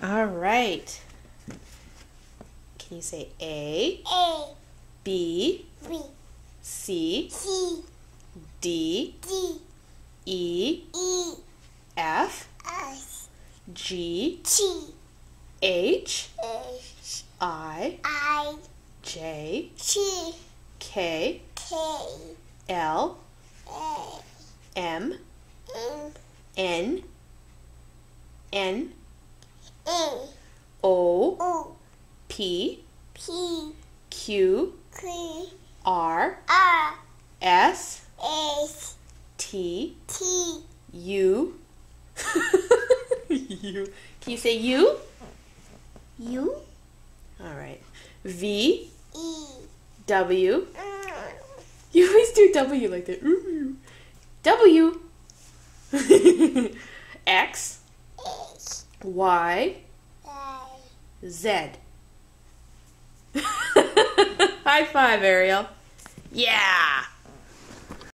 All right. Can you say A, B, C, D, E, F, G, H, I, J, K, L, M, N, O, P, Q, R, S, T, U. U. Can you say U? All right. V, W. You always do W like that. W. X, Y, Z. High five, Ariel. Yeah.